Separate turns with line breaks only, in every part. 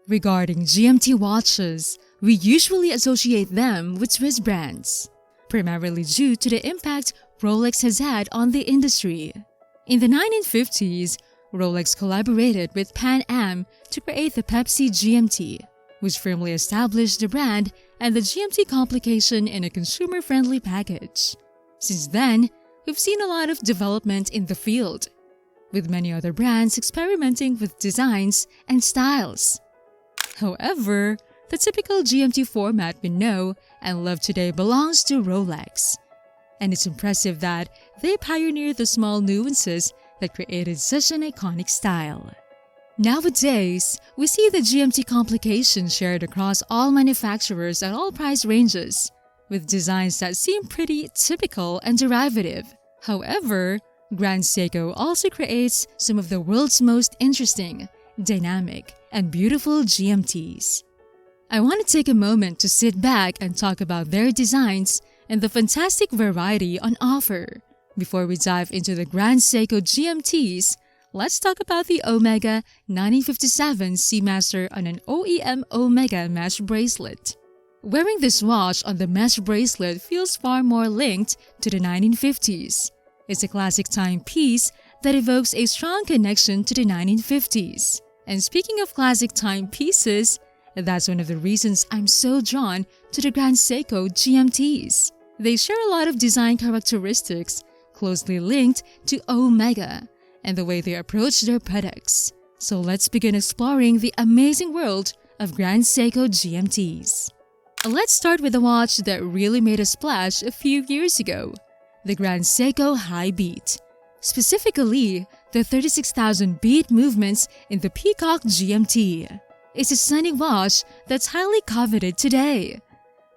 Regarding GMT watches, we usually associate them with Swiss brands, primarily due to the impact Rolex has had on the industry. In the 1950s, Rolex collaborated with Pan Am to create the Pepsi GMT, which firmly established the brand and the GMT complication in a consumer-friendly package. Since then, we've seen a lot of development in the field, with many other brands experimenting with designs and styles. However, the typical GMT format we know and love today belongs to Rolex. And it's impressive that they pioneered the small nuances that created such an iconic style. Nowadays, we see the GMT complication shared across all manufacturers at all price ranges, with designs that seem pretty typical and derivative. However, Grand Seiko also creates some of the world's most interesting, dynamic, and beautiful GMTs. I want to take a moment to sit back and talk about their designs and the fantastic variety on offer. Before we dive into the Grand Seiko GMTs, let's talk about the Omega 1957 Seamaster on an OEM Omega mesh bracelet. Wearing this watch on the mesh bracelet feels far more linked to the 1950s. It's a classic timepiece that evokes a strong connection to the 1950s. And speaking of classic timepieces, that's one of the reasons I'm so drawn to the Grand Seiko GMTs. They share a lot of design characteristics closely linked to Omega and the way they approach their products. So let's begin exploring the amazing world of Grand Seiko GMTs. Let's start with a watch that really made a splash a few years ago, the Grand Seiko Hi Beat. Specifically, the 36,000 beat movements in the Peacock GMT. It's a stunning watch that's highly coveted today.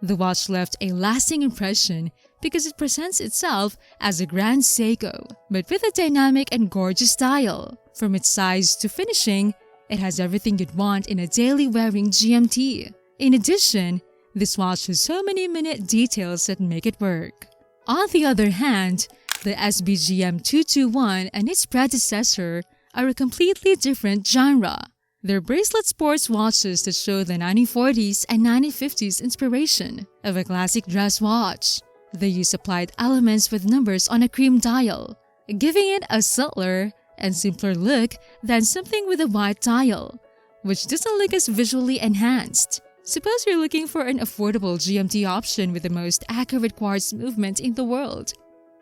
The watch left a lasting impression because it presents itself as a Grand Seiko, but with a dynamic and gorgeous style. From its size to finishing, it has everything you'd want in a daily wearing GMT. In addition, this watch has so many minute details that make it work. On the other hand, the SBGM 221 and its predecessor are a completely different genre. They're bracelet sports watches that show the 1940s and 1950s inspiration of a classic dress watch. They use applied elements with numbers on a cream dial, giving it a subtler and simpler look than something with a white dial, which doesn't look as visually enhanced. Suppose you're looking for an affordable GMT option with the most accurate quartz movement in the world.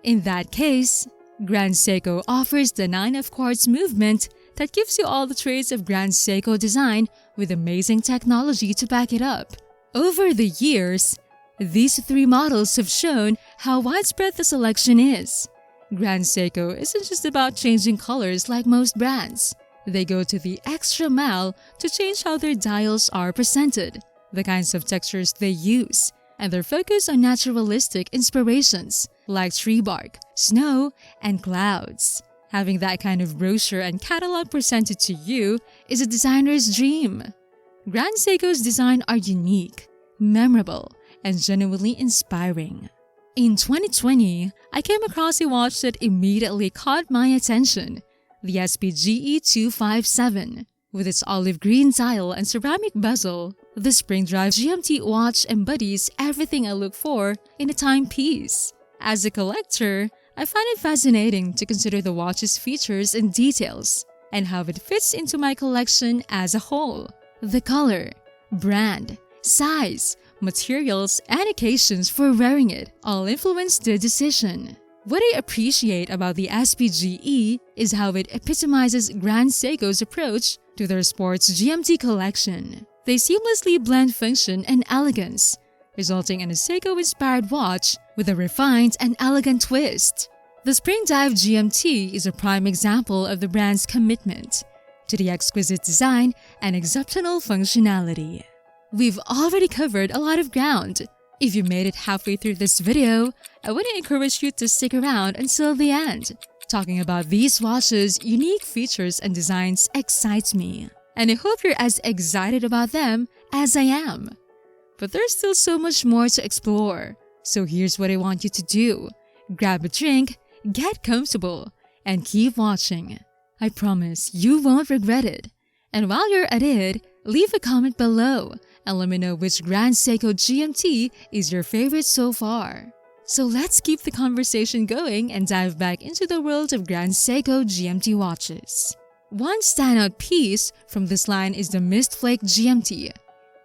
In that case, Grand Seiko offers the 9F quartz movement that gives you all the traits of Grand Seiko design with amazing technology to back it up. Over the years, these three models have shown how widespread the selection is. Grand Seiko isn't just about changing colors like most brands. They go to the extra mile to change how their dials are presented, the kinds of textures they use, and their focus on naturalistic inspirations like tree bark, snow, and clouds. Having that kind of brochure and catalog presented to you is a designer's dream. Grand Seiko's design are unique, memorable, and genuinely inspiring. In 2020, I came across a watch that immediately caught my attention, the SPGE 257. With its olive green dial and ceramic bezel, the spring drive GMT watch embodies everything I look for in a timepiece. As a collector, I find it fascinating to consider the watch's features and details, and how it fits into my collection as a whole. The color, brand, size, materials, and occasions for wearing it all influence the decision. What I appreciate about the SPGE is how it epitomizes Grand Seiko's approach to their sports GMT collection. They seamlessly blend function and elegance, resulting in a Seiko-inspired watch with a refined and elegant twist. The Spring Dive GMT is a prime example of the brand's commitment to the exquisite design and exceptional functionality. We've already covered a lot of ground. If you made it halfway through this video, I want to encourage you to stick around until the end. Talking about these watches' unique features and designs excites me, and I hope you're as excited about them as I am. But there's still so much more to explore, so here's what I want you to do. Grab a drink, get comfortable, and keep watching. I promise you won't regret it. And while you're at it, Leave a comment below and let me know which Grand Seiko GMT is your favorite so far. So let's keep the conversation going and dive back into the world of Grand Seiko GMT watches. One standout piece from this line is the Mist Flake GMT,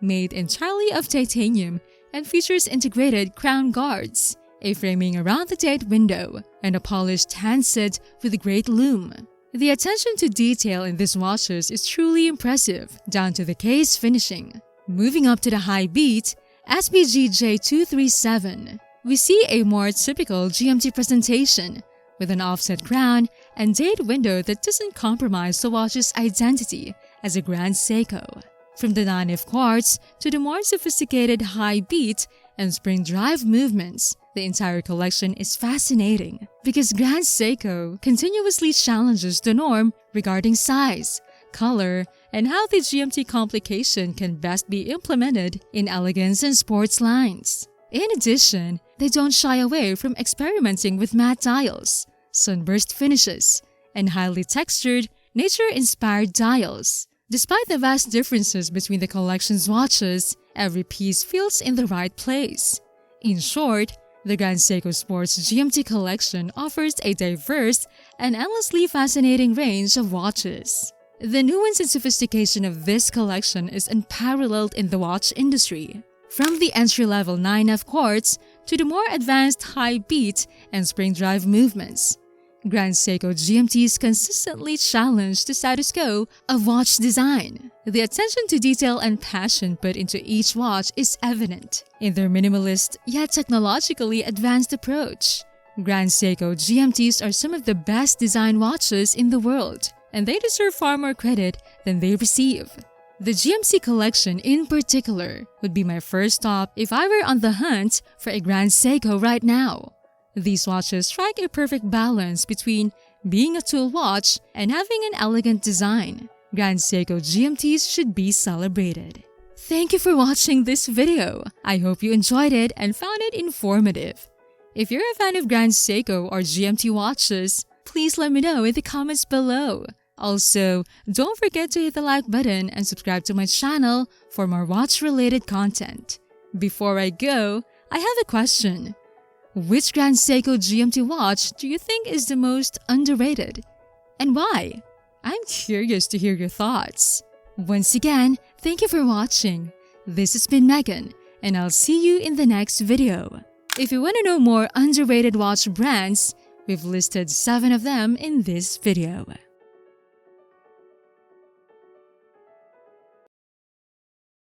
made entirely of titanium and features integrated crown guards, a framing around the date window, and a polished handset with a great lume. The attention to detail in these watches is truly impressive, down to the case finishing. Moving up to the Hi Beat SPG J237, we see a more typical GMT presentation with an offset crown and date window that doesn't compromise the watch's identity as a Grand Seiko. From the 9F quartz to the more sophisticated Hi Beat and spring drive movements, the entire collection is fascinating because Grand Seiko continuously challenges the norm regarding size, color, and how the GMT complication can best be implemented in elegance and sports lines. In addition, they don't shy away from experimenting with matte dials, sunburst finishes, and highly textured, nature-inspired dials. Despite the vast differences between the collection's watches, every piece feels in the right place. In short, the Grand Seiko Sports GMT collection offers a diverse and endlessly fascinating range of watches. The nuance and sophistication of this collection is unparalleled in the watch industry. From the entry-level 9F quartz to the more advanced Hi Beat and spring drive movements, Grand Seiko GMTs consistently challenge the status quo of watch design. The attention to detail and passion put into each watch is evident in their minimalist yet technologically advanced approach. Grand Seiko GMTs are some of the best design watches in the world, and they deserve far more credit than they receive. The GMT collection in particular would be my first stop if I were on the hunt for a Grand Seiko right now. These watches strike a perfect balance between being a tool watch and having an elegant design. Grand Seiko GMTs should be celebrated. Thank you for watching this video. I hope you enjoyed it and found it informative. If you're a fan of Grand Seiko or GMT watches, please let me know in the comments below. Also, don't forget to hit the like button and subscribe to my channel for more watch-related content. Before I go, I have a question. Which Grand Seiko GMT watch do you think is the most underrated? And why? I'm curious to hear your thoughts. Once again, thank you for watching. This has been Megan, and I'll see you in the next video. If you want to know more underrated watch brands, we've listed 7 of them in this video.